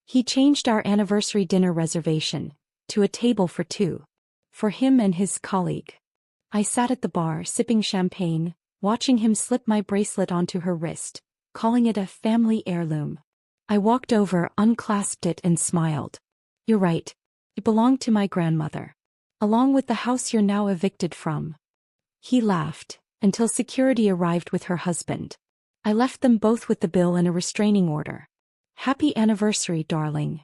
He changed our anniversary dinner reservation to a table for two, for him and his colleague. I sat at the bar sipping champagne, watching him slip my bracelet onto her wrist, calling it a family heirloom. I walked over, unclasped it and smiled. "You're right. It belonged to my grandmother. Along with the house you're now evicted from." He laughed, until security arrived with her husband. I left them both with the bill and a restraining order. "Happy anniversary, darling."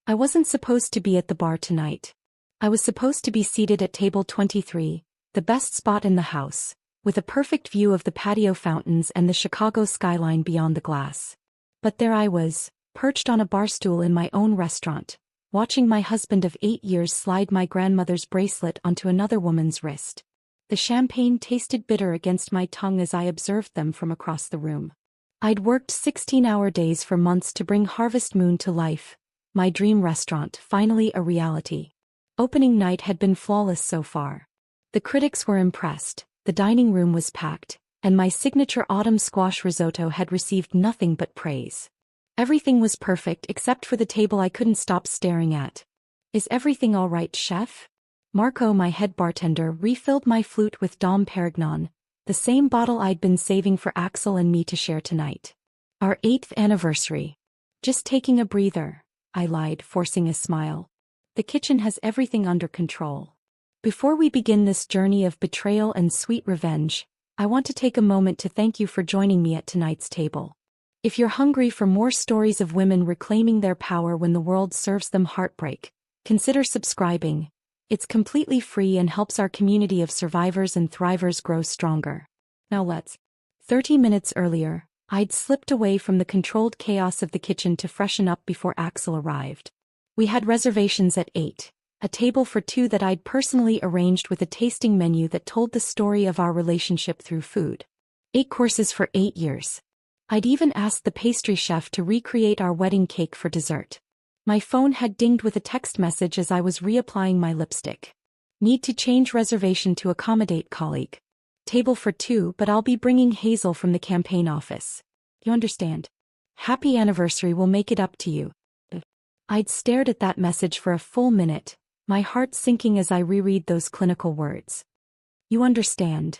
I wasn't supposed to be at the bar tonight. I was supposed to be seated at table 23, the best spot in the house, with a perfect view of the patio fountains and the Chicago skyline beyond the glass. But there I was, perched on a bar stool in my own restaurant, watching my husband of 8 years slide my grandmother's bracelet onto another woman's wrist. The champagne tasted bitter against my tongue as I observed them from across the room. I'd worked 16-hour days for months to bring Harvest Moon to life, my dream restaurant finally a reality. Opening night had been flawless so far. The critics were impressed, the dining room was packed, and my signature autumn squash risotto had received nothing but praise. Everything was perfect except for the table I couldn't stop staring at. "Is everything all right, chef?" Marco, my head bartender, refilled my flute with Dom Perignon, the same bottle I'd been saving for Axel and me to share tonight. "Our 8th anniversary. Just taking a breather," I lied, forcing a smile. "The kitchen has everything under control." Before we begin this journey of betrayal and sweet revenge, I want to take a moment to thank you for joining me at tonight's table. If you're hungry for more stories of women reclaiming their power when the world serves them heartbreak, consider subscribing. It's completely free and helps our community of survivors and thrivers grow stronger. Now let's. 30 minutes earlier, I'd slipped away from the controlled chaos of the kitchen to freshen up before Axel arrived. We had reservations at 8, a table for two that I'd personally arranged with a tasting menu that told the story of our relationship through food. 8 courses for 8 years. I'd even asked the pastry chef to recreate our wedding cake for dessert. My phone had dinged with a text message as I was reapplying my lipstick. "Need to change reservation to accommodate colleague. Table for two, but I'll be bringing Hazel from the campaign office. You understand? Happy anniversary, will make it up to you." I'd stared at that message for a full minute, my heart sinking as I reread those clinical words. "You understand."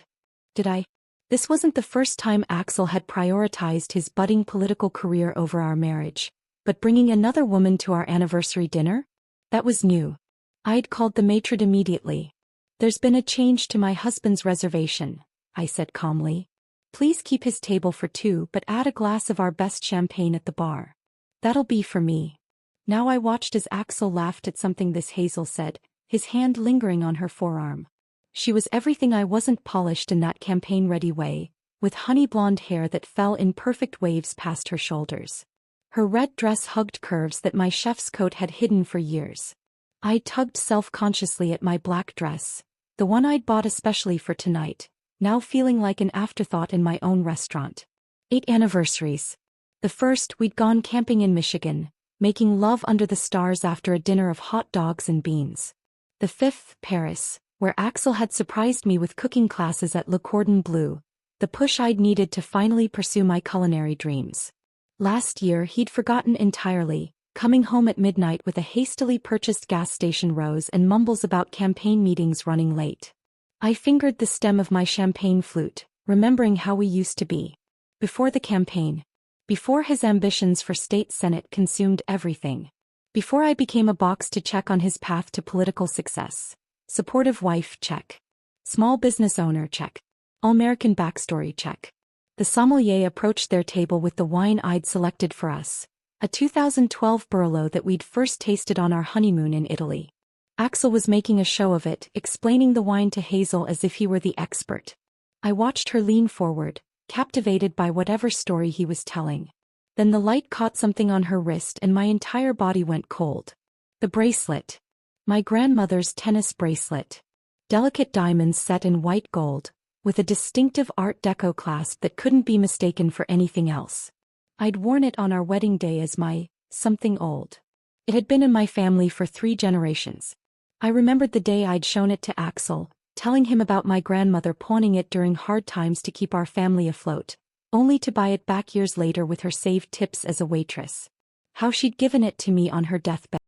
Did I? This wasn't the first time Axel had prioritized his budding political career over our marriage, but bringing another woman to our anniversary dinner? That was new. I'd called the maitre immediately. "There's been a change to my husband's reservation," I said calmly. "Please keep his table for two but add a glass of our best champagne at the bar." "That'll be for me." Now I watched as Axel laughed at something Hazel said, his hand lingering on her forearm. She was everything I wasn't, polished in that campaign-ready way, with honey blonde hair that fell in perfect waves past her shoulders. Her red dress hugged curves that my chef's coat had hidden for years. I tugged self-consciously at my black dress, the one I'd bought especially for tonight, now feeling like an afterthought in my own restaurant. 8 anniversaries. The first, we'd gone camping in Michigan, making love under the stars after a dinner of hot dogs and beans. The 5th, Paris, where Axel had surprised me with cooking classes at Le Cordon Bleu, the push I'd needed to finally pursue my culinary dreams. Last year he'd forgotten entirely, coming home at midnight with a hastily purchased gas station rose and mumbles about campaign meetings running late. I fingered the stem of my champagne flute, remembering how we used to be. Before the campaign. Before his ambitions for state senate consumed everything. Before I became a box to check on his path to political success. Supportive wife, check. Small business owner, check. All-American backstory, check. The sommelier approached their table with the wine I'd selected for us, a 2012 Barolo that we'd first tasted on our honeymoon in Italy. Axel was making a show of it, explaining the wine to Hazel as if he were the expert. I watched her lean forward, captivated by whatever story he was telling. Then the light caught something on her wrist and my entire body went cold. The bracelet. My grandmother's tennis bracelet. Delicate diamonds set in white gold, with a distinctive Art Deco clasp that couldn't be mistaken for anything else. I'd worn it on our wedding day as my something old. It had been in my family for 3 generations. I remembered the day I'd shown it to Axel, telling him about my grandmother pawning it during hard times to keep our family afloat, only to buy it back years later with her saved tips as a waitress. How she'd given it to me on her deathbed.